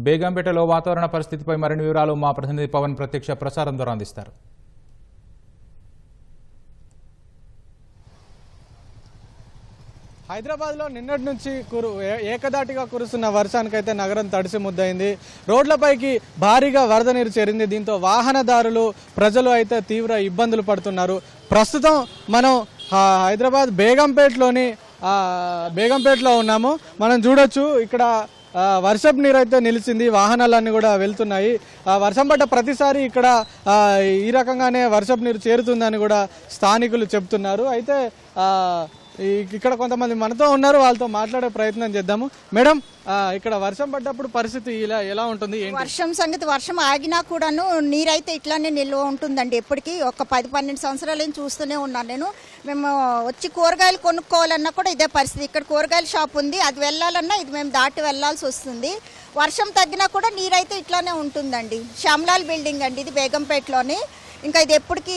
బేగంపేటలో వాతావరణ పరిస్థితిపై మరిన్ని వివరాలు మా ప్రతినిధి పవన్ ప్రత్యక్ష ప్రసారం ద్వారా అందిస్తారు. హైదరాబాద్లో నిన్నటి నుంచి ఏకదాటిగా కురుస్తున్న వర్షానికైతే నగరం తడిసి ముద్దయింది. రోడ్లపైకి భారీగా వరద నీరు చేరింది. దీంతో వాహనదారులు ప్రజలు అయితే తీవ్ర ఇబ్బందులు పడుతున్నారు. ప్రస్తుతం మనం హైదరాబాద్ బేగంపేటలో ఉన్నాము. మనం చూడొచ్చు ఇక్కడ వర్షపు నీరు అయితే నిలిచింది. వాహనాలన్నీ కూడా వెళ్తున్నాయి. వర్షం పడ్డ ప్రతిసారి ఇక్కడ ఈ రకంగానే వర్షపు నీరు చేరుతుందని కూడా స్థానికులు చెప్తున్నారు. అయితే ఇక్కడ కొంతమంది మనతో ఉన్నారు, వాళ్ళతో మాట్లాడే ప్రయత్నం చేద్దాము. మేడం, ఇక్కడ వర్షం పడ్డప్పుడు పరిస్థితి ఎలా ఉంటుంది? వర్షం సంగతి, వర్షం ఆగినా కూడాను నీరైతే ఇట్లానే నిల్వ ఉంటుందండి. ఎప్పటికీ ఒక 10-12 సంవత్సరాలు చూస్తూనే ఉన్నాను నేను. మేము వచ్చి కూరగాయలు కొనుక్కోవాలన్నా కూడా ఇదే పరిస్థితి. ఇక్కడ కూరగాయల షాప్ ఉంది, అది వెళ్ళాలన్నా ఇది మేము దాటి వెళ్ళాల్సి వస్తుంది. వర్షం తగ్గినా కూడా నీరైతే ఇట్లానే ఉంటుందండి. శ్యామ్లాల్ బిల్డింగ్ అండి ఇది, బేగంపేటలోని. ఇంకా ఇది ఎప్పటికీ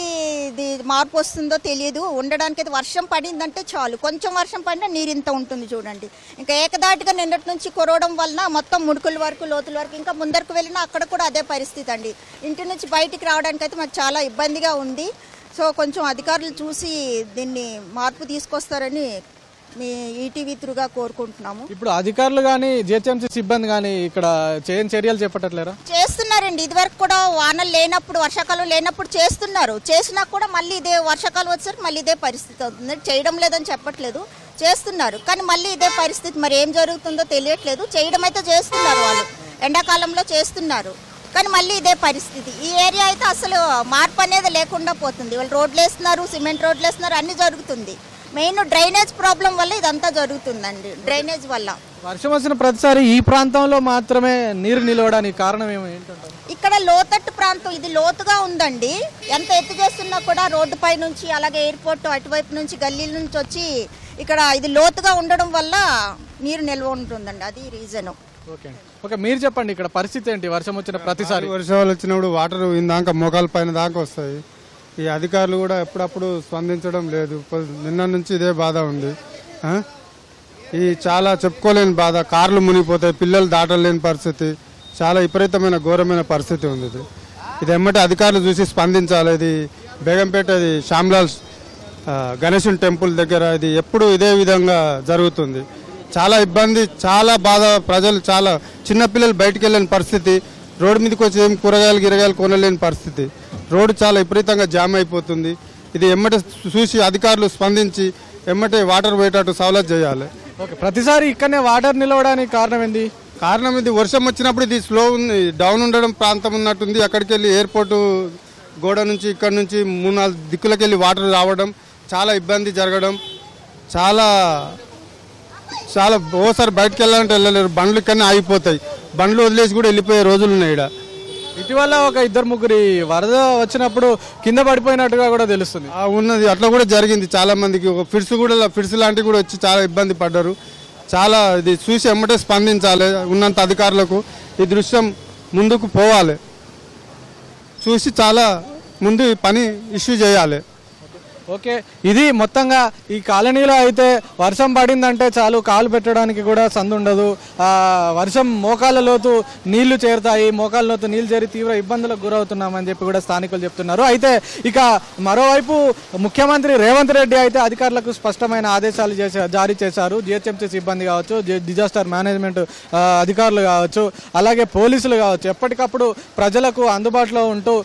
ఇది మార్పు వస్తుందో తెలియదు. ఉండడానికి అయితే వర్షం పడిందంటే చాలు, కొంచెం వర్షం పడినా నీరు ఇంత ఉంటుంది చూడండి. ఇంకా ఏకదాటిగా నిన్నటి నుంచి కురవడం వలన మొత్తం ముడుకుల వరకు, లోతుల వరకు, ఇంకా ముందరకు వెళ్ళినా అక్కడ కూడా అదే పరిస్థితి అండి. ఇంటి నుంచి బయటికి రావడానికి అయితే మాకు చాలా ఇబ్బందిగా ఉంది. సో కొంచెం అధికారులు చూసి దీన్ని మార్పు తీసుకొస్తారని మీ ఈటీవీ త్రూగా కోరుకుంటున్నాము. ఇప్పుడు అధికారులు కానీ జిహెచ్ఎంసీ సిబ్బంది కానీ ఇక్కడ చేయని చర్యలు చేపట్టట్లేరా? చేస్తున్నారండి. ఇదివరకు కూడా వానలు లేనప్పుడు, వర్షాకాలం లేనప్పుడు చేస్తున్నారు. చేసినా కూడా మళ్ళీ ఇదే వర్షాకాలం వచ్చేసరికి మళ్ళీ ఇదే పరిస్థితి అవుతుంది. చేయడం లేదని చెప్పట్లేదు, చేస్తున్నారు. కానీ మళ్ళీ ఇదే పరిస్థితి. మరి ఏం జరుగుతుందో తెలియట్లేదు. చేయడం అయితే చేస్తున్నారు, వాళ్ళు ఎండాకాలంలో చేస్తున్నారు. కానీ మళ్ళీ ఇదే పరిస్థితి. ఈ ఏరియా అయితే అసలు మార్పు అనేది లేకుండా పోతుంది. వాళ్ళు రోడ్లు వేస్తున్నారు, సిమెంట్ రోడ్లు వేస్తున్నారు, అన్నీ జరుగుతుంది. మెయిన్ డ్రైనేజ్ ప్రాబ్లం వల్ల ఇదంతా జరుగుతుందండి. డ్రైనేజ్ వల్ల వర్షం వచ్చిన ప్రతిసారి ఈ ప్రాంతంలో మాత్రమే నీరు నిలవడానికి కారణం ఏంటంటారు? ఇక్కడ లోతట్టు ప్రాంతం, ఇది లోతుగా ఉందండి. ఎంత ఎత్తు చేస్తున్నా కూడా రోడ్డు పై నుంచి, అలాగే ఎయిర్పోర్ట్ అటువైపు నుంచి, గల్లీల నుంచి వచ్చి ఇక్కడ ఇది లోతుగా ఉండడం వల్ల నీరు నిల్వ ఉంటుందండి. అది రీజన్. ఓకే, మీరు చెప్పండి ఇక్కడ పరిస్థితి ఏంటి? వర్షం వచ్చిన ప్రతిసారి, వర్షాలు వచ్చినప్పుడు వాటర్ ఇందాక మోకాల పైన దాకా వస్తాయి. ఈ అధికారులు కూడా ఎప్పుడప్పుడు స్పందించడం లేదు. నిన్న నుంచి ఇదే బాధ ఉంది. ఈ చాలా చెప్పుకోలేని బాధ. కార్లు మునిగిపోతాయి, పిల్లలు దాటలేని పరిస్థితి, చాలా విపరీతమైన ఘోరమైన పరిస్థితి ఉంది. ఇది ఎమ్మటి అధికారులు చూసి స్పందించాలి. ఇది బేగంపేట, ఇది శ్యామ్లాల్ గణేశుని టెంపుల్ దగ్గర ఇది ఎప్పుడు ఇదే విధంగా జరుగుతుంది. చాలా ఇబ్బంది, చాలా బాధ. ప్రజలు చాలా చిన్నపిల్లలు బయటికి వెళ్ళని పరిస్థితి, రోడ్డు మీదకి వచ్చి ఏం గిరగాయలు కొనలేని పరిస్థితి. రోడ్డు చాలా విపరీతంగా జామ్ అయిపోతుంది. ఇది ఎమ్మటే చూసి అధికారులు స్పందించి ఎమ్మటే వాటర్ పోయేటట్టు సవలత్ చేయాలి. ఓకే, ప్రతిసారి ఇక్కడనే వాటర్ నిలవడానికి కారణం ఏంది? కారణం ఇది వర్షం వచ్చినప్పుడు ఇది స్లో ఉంది, డౌన్ ఉండడం ప్రాంతం ఉన్నట్టుంది. అక్కడికి వెళ్ళి ఎయిర్పోర్టు గోడ నుంచి ఇక్కడ నుంచి 3-4 దిక్కులకి వెళ్ళి వాటర్ రావడం, చాలా ఇబ్బంది జరగడం, చాలా ఓసారి బయటకు వెళ్ళాలంటే వెళ్ళలేరు. బండ్లు ఇక్కడనే ఆగిపోతాయి, బండ్లు వదిలేసి కూడా వెళ్ళిపోయే రోజులు ఉన్నాయి. ఇక్కడ ఇటీవల ఒక 2-3 వరద వచ్చినప్పుడు కింద పడిపోయినట్టుగా కూడా తెలుస్తుంది. ఉన్నది, అట్లా కూడా జరిగింది. చాలా మందికి ఒక ఫిడ్స్ లాంటివి కూడా వచ్చి చాలా ఇబ్బంది పడ్డారు. చాలా ఇది చూసి ఎమ్మటే స్పందించాలి. ఉన్నంత అధికారులకు ఈ దృశ్యం ముందుకు పోవాలి, చూసి చాలా ముందు పని ఇష్యూ చేయాలి. ఓకే, ఇది మొత్తంగా ఈ కాలనీలో అయితే వర్షం పడిందంటే చాలు, కాలు పెట్టడానికి కూడా సందు ఉండదు. వర్షం మోకాళ్ళ లోతు నీళ్లు చేరుతాయి, మోకాళ్ళ లోతు నీళ్లు చేరి తీవ్ర ఇబ్బందులకు గురవుతున్నామని చెప్పి కూడా స్థానికులు చెప్తున్నారు. అయితే ఇక మరోవైపు ముఖ్యమంత్రి రేవంత్ రెడ్డి అయితే అధికారులకు స్పష్టమైన ఆదేశాలు జారీ చేశారు. జిహెచ్ఎంసీ సిబ్బంది కావచ్చు, డిజాస్టర్ మేనేజ్మెంట్ అధికారులు కావచ్చు, అలాగే పోలీసులు కావచ్చు, ఎప్పటికప్పుడు ప్రజలకు అందుబాటులో ఉంటూ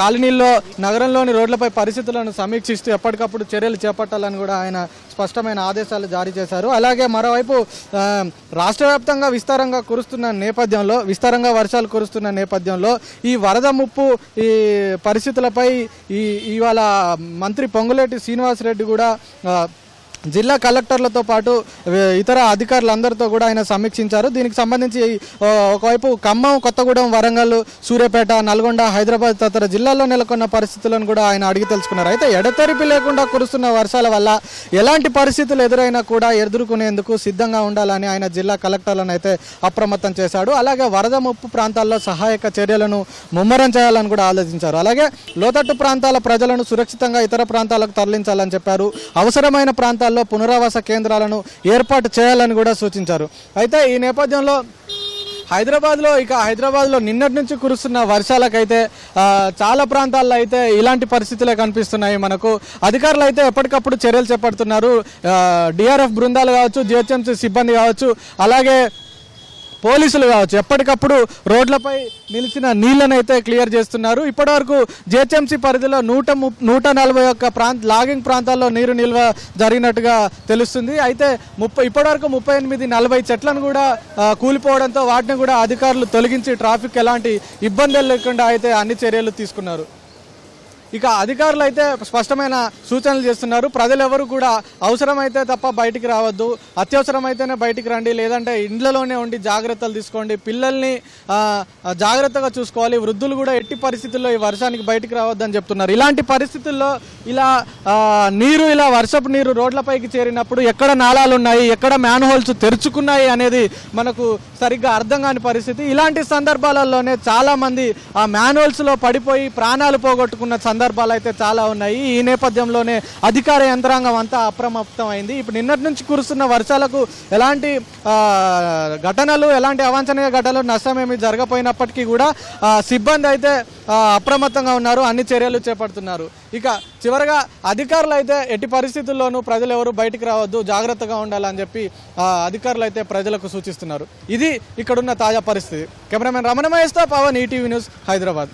కాలనీల్లో, నగరంలోని రోడ్లపై పరిస్థితులను సమీక్షిస్తూ ఎప్పటికప్పుడు చర్యలు చేపట్టాలని కూడా ఆయన స్పష్టమైన ఆదేశాలు జారీ చేశారు. అలాగే మరోవైపు రాష్ట్ర వ్యాప్తంగా విస్తారంగా వర్షాలు కురుస్తున్న నేపథ్యంలో ఈ వరద ముప్పు ఈ పరిస్థితులపై ఇవాళ మంత్రి పొంగులేటి శ్రీనివాసరెడ్డి కూడా జిల్లా కలెక్టర్లతో పాటు ఇతర అధికారులందరితో కూడా ఆయన సమీక్షించారు. దీనికి సంబంధించి ఒకవైపు ఖమ్మం, కొత్తగూడెం, వరంగల్, సూర్యాపేట, నల్గొండ, హైదరాబాద్ తదితర జిల్లాల్లో నెలకొన్న పరిస్థితులను కూడా ఆయన అడిగి తెలుసుకున్నారు. అయితే ఎడతెరిపి లేకుండా కురుస్తున్న వర్షాల వల్ల ఎలాంటి పరిస్థితులు ఎదురైనా కూడా ఎదుర్కొనేందుకు సిద్ధంగా ఉండాలని ఆయన జిల్లా కలెక్టర్లను అయితే అప్రమత్తం చేశాడు. అలాగే వరద ముప్పు ప్రాంతాల్లో సహాయక చర్యలను ముమ్మరం చేయాలని కూడా ఆలోచించారు. అలాగే లోతట్టు ప్రాంతాల ప్రజలను సురక్షితంగా ఇతర ప్రాంతాలకు తరలించాలని చెప్పారు. అవసరమైన ప్రాంతాల్లో పునరావాస కేంద్రాలను ఏర్పాటు చేయాలని కూడా సూచించారు. అయితే ఈ నేపథ్యంలో హైదరాబాద్లో నిన్నటి నుంచి కురుస్తున్న వర్షాలకైతే చాలా ప్రాంతాల్లో అయితే ఇలాంటి పరిస్థితులే కనిపిస్తున్నాయి మనకు. అధికారులు అయితే ఎప్పటికప్పుడు చర్యలు చేపడుతున్నారు. డిఆర్ఎఫ్ బృందాలు కావచ్చు, జిహెచ్ఎంసీ సిబ్బంది కావచ్చు, అలాగే పోలీసులు కావచ్చు, ఎప్పటికప్పుడు రోడ్లపై నిలిచిన నీళ్లనైతే క్లియర్ చేస్తున్నారు. ఇప్పటివరకు జిహెచ్ఎంసీ పరిధిలో 141 లాగింగ్ ప్రాంతాల్లో నీరు నిల్వ జరిగినట్టుగా తెలుస్తుంది. అయితే ఇప్పటివరకు 38-40 చెట్లను కూడా కూలిపోవడంతో వాటిని కూడా అధికారులు తొలగించి ట్రాఫిక్ ఎలాంటి ఇబ్బందులు లేకుండా అయితే అన్ని చర్యలు తీసుకున్నారు. ఇక అధికారులు అయితే స్పష్టమైన సూచనలు చేస్తున్నారు. ప్రజలు ఎవరు కూడా అవసరమైతే తప్ప బయటికి రావద్దు, అత్యవసరమైతేనే బయటికి రండి, లేదంటే ఇండ్లలోనే ఉండి జాగ్రత్తలు తీసుకోండి, పిల్లల్ని జాగ్రత్తగా చూసుకోవాలి, వృద్ధులు కూడా ఎట్టి పరిస్థితుల్లో ఈ వర్షానికి బయటికి రావద్దని చెప్తున్నారు. ఇలాంటి పరిస్థితుల్లో ఇలా వర్షపు నీరు రోడ్లపైకి చేరినప్పుడు ఎక్కడ నాళాలు ఉన్నాయి, ఎక్కడ మ్యాన్ హోల్స్ తెరుచుకున్నాయి అనేది మనకు సరిగ్గా అర్థం కాని పరిస్థితి. ఇలాంటి సందర్భాలలోనే చాలా మంది ఆ మ్యాన్ హోల్స్ లో పడిపోయి ప్రాణాలు పోగొట్టుకున్న సందర్భాలు అయితే చాలా ఉన్నాయి. ఈ నేపథ్యంలోనే అధికార యంత్రాంగం అంతా అప్రమత్తం అయింది. ఇప్పుడు నిన్నటి నుంచి కురుస్తున్న వర్షాలకు ఎలాంటి ఘటనలు, ఎలాంటి అవాంఛనీయ ఘటనలు నష్టమేమి జరగపోయినప్పటికీ కూడా సిబ్బంది అయితే అప్రమత్తంగా ఉన్నారు, అన్ని చర్యలు చేపడుతున్నారు. ఇక చివరగా అధికారులు అయితే ఎట్టి పరిస్థితుల్లోనూ ప్రజలు ఎవరు బయటికి రావద్దు, జాగ్రత్తగా ఉండాలని చెప్పి అధికారులు అయితే ప్రజలకు సూచిస్తున్నారు. ఇది ఇక్కడున్న తాజా పరిస్థితి. కెమెరామెన్ రమణ మహేష్తో పవన్, ఈటీవీ న్యూస్, హైదరాబాద్.